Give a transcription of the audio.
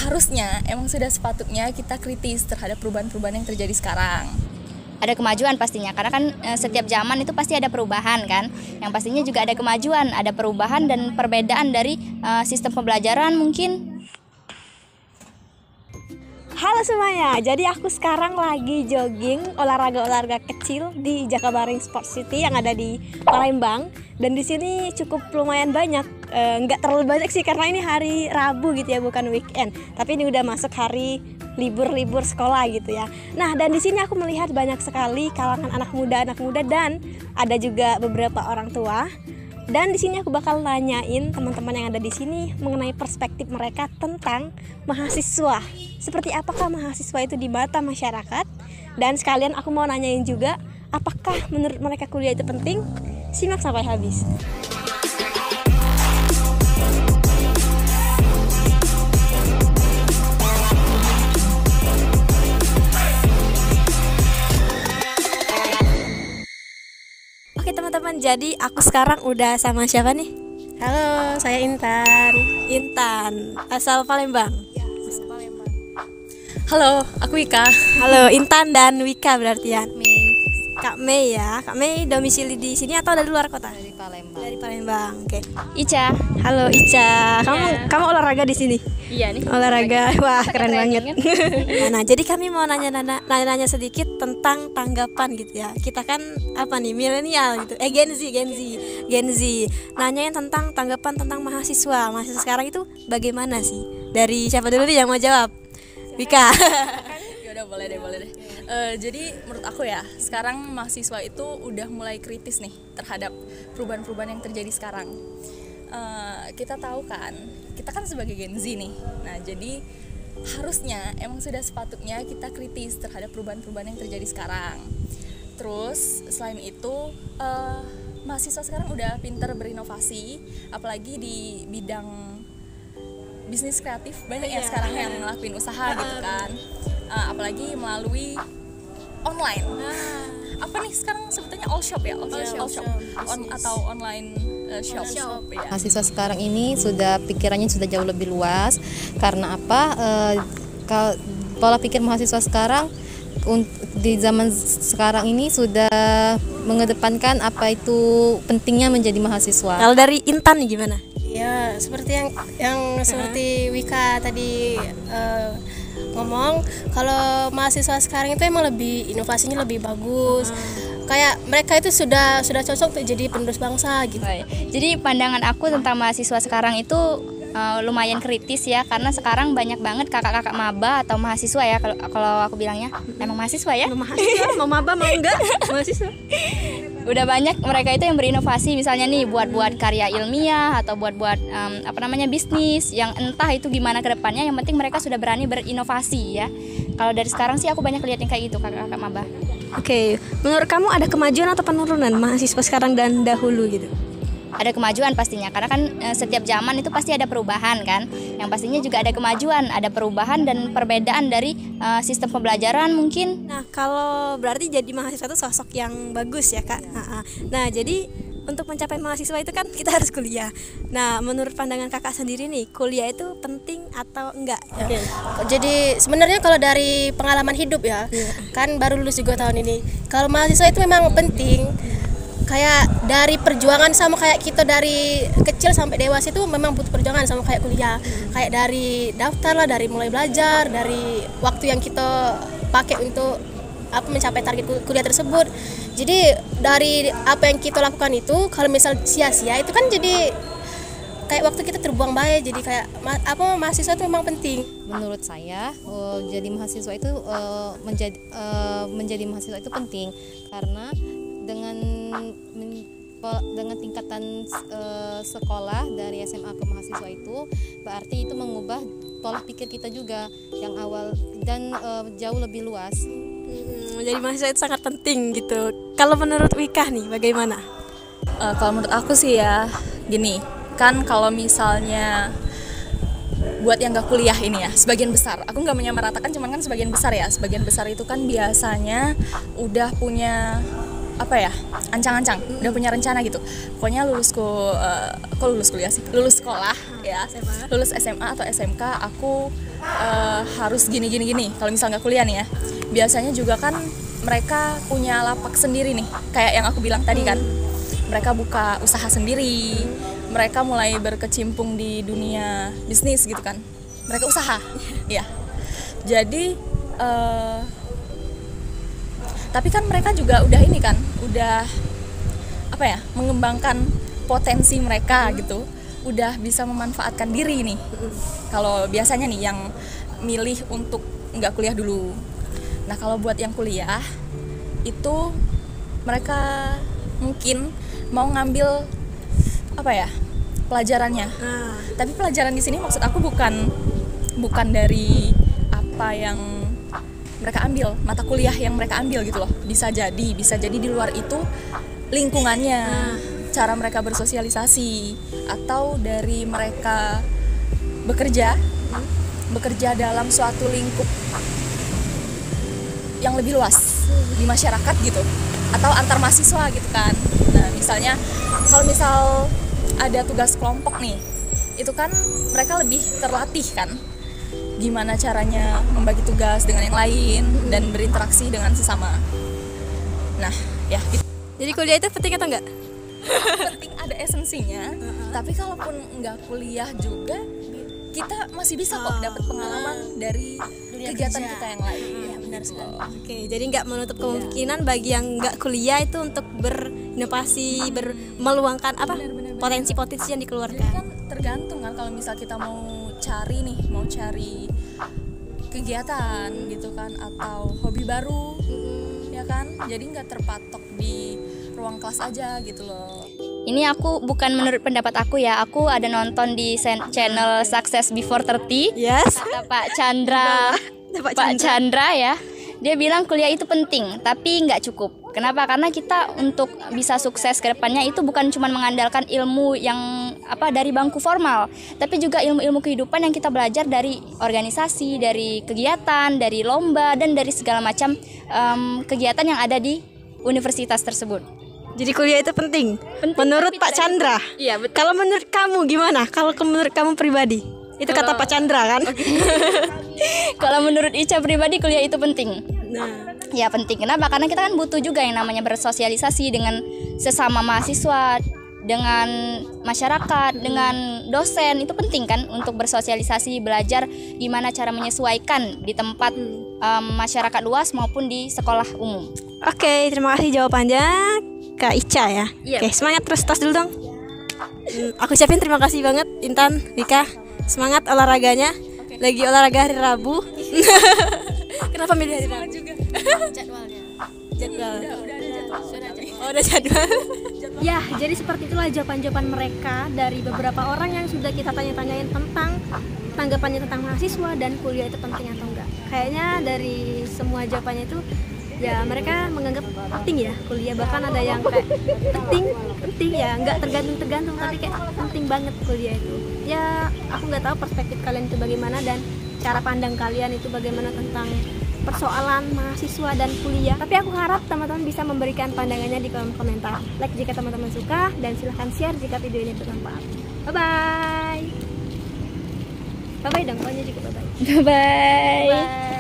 harusnya emang sudah sepatutnya kita kritis terhadap perubahan-perubahan yang terjadi sekarang. Ada kemajuan pastinya, karena kan setiap zaman itu pasti ada perubahan kan. Yang pastinya juga ada kemajuan, ada perubahan dan perbedaan dari sistem pembelajaran mungkin. Halo semuanya, jadi aku sekarang lagi jogging olahraga-olahraga kecil di Jakabaring Sport City yang ada di Palembang. Dan di sini cukup lumayan banyak, nggak terlalu banyak sih karena ini hari Rabu gitu ya, bukan weekend. Tapi ini udah masuk hari libur sekolah gitu ya. Nah, dan di sini aku melihat banyak sekali kalangan anak muda dan ada juga beberapa orang tua. Dan di sini aku bakal nanyain teman-teman yang ada di sini mengenai perspektif mereka tentang mahasiswa. Seperti apakah mahasiswa itu di mata masyarakat? Dan sekalian aku mau nanyain juga, apakah menurut mereka kuliah itu penting? Simak sampai habis. Oke teman-teman, jadi aku sekarang udah sama siapa nih? Halo, saya Intan. Intan, asal Palembang. Asal Palembang. Halo, aku Wika. Halo, Intan dan Wika berarti ya. Kak Mei ya. Kak Mei domisili di sini atau dari luar kota? Dari Palembang. Dari Palembang. Oke. Ica. Halo Ica. Kamu olahraga di sini? Iya nih. Olahraga. Wah, keren banget. Nah, jadi kami mau nanya sedikit tentang tanggapan gitu ya. Kita kan apa nih, milenial gitu. Gen Z. Nanyain tentang tanggapan tentang mahasiswa. Mahasiswa sekarang itu bagaimana sih? Dari siapa dulu nih yang mau jawab? Wika. Ya udah, boleh deh. Jadi menurut aku ya, sekarang mahasiswa itu udah mulai kritis nih terhadap perubahan-perubahan yang terjadi sekarang. Kita tahu kan, kita kan sebagai Gen Z nih. Nah, jadi harusnya emang sudah sepatutnya kita kritis terhadap perubahan-perubahan yang terjadi sekarang. Terus selain itu, mahasiswa sekarang udah pinter berinovasi, apalagi di bidang bisnis kreatif. Banyak ya sekarang yang ngelakuin usaha gitu kan. Apalagi melalui online. Apa nih sekarang sebutannya all shop ya? All shop. Atau online shop ya. Mahasiswa sekarang ini pikirannya sudah jauh lebih luas. Karena apa? Pola pikir mahasiswa sekarang di zaman sekarang ini sudah mengedepankan apa itu pentingnya menjadi mahasiswa. Kalau dari Intan nih gimana? Ya, seperti yang seperti Wika tadi ngomong, kalau mahasiswa sekarang itu emang lebih inovasinya lebih bagus. Kayak mereka itu sudah cocok untuk jadi penerus bangsa gitu. Jadi pandangan aku tentang mahasiswa sekarang itu lumayan kritis ya, karena sekarang banyak banget kakak-kakak maba atau mahasiswa ya, kalau aku bilangnya emang mahasiswa ya. Mahasiswa, mau maba mau enggak? Mahasiswa. Udah banyak mereka itu yang berinovasi, misalnya nih buat karya ilmiah atau buat bisnis yang entah itu gimana ke depannya, yang penting mereka sudah berani berinovasi ya. Kalau dari sekarang sih aku banyak lihat yang kayak gitu kakak-kakak maba. Oke, menurut kamu ada kemajuan atau penurunan mahasiswa sekarang dan dahulu gitu? Ada kemajuan pastinya, karena kan setiap zaman itu pasti ada perubahan kan. Yang pastinya juga ada kemajuan, ada perubahan dan perbedaan dari sistem pembelajaran mungkin. Nah, kalau berarti jadi mahasiswa itu sosok yang bagus ya Kak. Nah, jadi untuk mencapai mahasiswa itu kan kita harus kuliah. Nah, menurut pandangan kakak sendiri nih, kuliah itu penting atau enggak? Oke. Jadi sebenarnya kalau dari pengalaman hidup ya, kan baru lulus juga tahun ini. Kalau mahasiswa itu memang penting. Kayak dari perjuangan sama kayak kita dari kecil sampai dewasa itu memang butuh perjuangan sama kayak kuliah. Kayak dari daftar lah, dari mulai belajar, dari waktu yang kita pakai untuk mencapai target kuliah tersebut. Jadi dari apa yang kita lakukan itu, kalau misal sia-sia itu kan jadi kayak waktu kita terbuang baik. Jadi kayak mahasiswa itu memang penting. Menurut saya, jadi mahasiswa itu menjadi mahasiswa itu penting karena dengan tingkatan sekolah dari SMA ke mahasiswa itu berarti itu mengubah pola pikir kita juga yang awal dan jauh lebih luas. Menjadi mahasiswa itu sangat penting gitu. Kalau menurut Wika nih bagaimana? Kalau menurut aku sih ya gini, kan kalau misalnya buat yang gak kuliah ini ya, sebagian besar, aku gak menyamaratakan, cuman kan sebagian besar ya, sebagian besar itu kan biasanya udah punya ancang-ancang, udah punya rencana gitu. Pokoknya lulus sekolah ya, lulus SMA atau SMK, aku harus gini gini gini. Kalau misal nggak kuliah nih ya, biasanya juga kan mereka punya lapak sendiri nih, kayak yang aku bilang tadi kan, mereka buka usaha sendiri, mereka mulai berkecimpung di dunia bisnis gitu kan, mereka usaha, ya. Jadi tapi kan mereka juga udah ini kan, udah apa ya, mengembangkan potensi mereka gitu, udah bisa memanfaatkan diri nih. Kalau biasanya nih yang milih untuk nggak kuliah dulu. Nah kalau buat yang kuliah itu mereka mungkin mau ngambil apa ya, pelajarannya. Tapi pelajaran di sini maksud aku bukan dari apa yang mereka ambil, mata kuliah yang mereka ambil gitu loh. Bisa jadi di luar itu lingkungannya, cara mereka bersosialisasi, atau dari mereka bekerja dalam suatu lingkup yang lebih luas di masyarakat gitu, atau antar mahasiswa gitu kan. Nah misalnya kalau misal ada tugas kelompok nih, itu kan mereka lebih terlatih kan gimana caranya membagi tugas dengan yang lain dan berinteraksi dengan sesama. Nah ya gitu. Jadi kuliah itu penting atau enggak? Penting, ada esensinya. Tapi kalaupun nggak kuliah juga, kita masih bisa kok dapat pengalaman dari kegiatan kita yang lain. Ya, benar sekali. Oke, jadi nggak menutup kemungkinan bagi yang nggak kuliah itu untuk berinovasi, meluangkan apa potensi-potensi yang Jadi dikeluarkan. kan tergantung kan, kalau misal kita mau cari kegiatan gitu kan, atau hobi baru, ya kan. Jadi nggak terpatok di ruang kelas aja gitu loh. Ini aku bukan menurut pendapat aku ya, aku ada nonton di channel Success Before 30. Yes. Kata Pak Chandra ya, dia bilang kuliah itu penting tapi nggak cukup. Kenapa? Karena kita untuk bisa sukses ke depannya itu bukan cuma mengandalkan ilmu yang dari bangku formal, tapi juga ilmu-ilmu kehidupan yang kita belajar dari organisasi, dari kegiatan, dari lomba, dan dari segala macam kegiatan yang ada di universitas tersebut. Jadi kuliah itu penting. Menurut Pak Chandra. Iya, betul. Kalau menurut kamu gimana? Kalau menurut kamu pribadi? Itu kata Pak Chandra kan? Kalau menurut Ica pribadi kuliah itu penting. Nah, Ya penting. Kenapa? Karena kita kan butuh juga yang namanya bersosialisasi dengan sesama mahasiswa, dengan masyarakat, dengan dosen. Itu penting kan untuk bersosialisasi, belajar gimana cara menyesuaikan di tempat masyarakat luas maupun di sekolah umum. Oke, terima kasih jawabannya Kak Ica ya. Iya. Oke, semangat terus, tos dulu dong. Aku ucapin terima kasih banget Intan, Wika. Semangat olahraganya. Lagi olahraga hari Rabu. Kenapa milih hari Rabu? Jadwalnya. Jadwal. Sudah ada jadwal. Oh, udah jadwal. Ya, jadi seperti itulah jawaban-jawaban mereka dari beberapa orang yang sudah kita tanya-tanyain tentang tanggapannya tentang mahasiswa dan kuliah itu penting atau enggak. Kayaknya dari semua jawabannya itu ya mereka menganggap penting ya kuliah, bahkan ada yang kayak penting ya, nggak tergantung tapi kayak penting banget kuliah itu. Ya, aku nggak tahu perspektif kalian itu bagaimana dan cara pandang kalian itu bagaimana tentang persoalan mahasiswa dan kuliah. Tapi aku harap teman-teman bisa memberikan pandangannya di kolom komentar. Like jika teman-teman suka dan silahkan share jika video ini bermanfaat. Bye bye. Bye bye dong, pokoknya juga bye bye. Bye. Bye.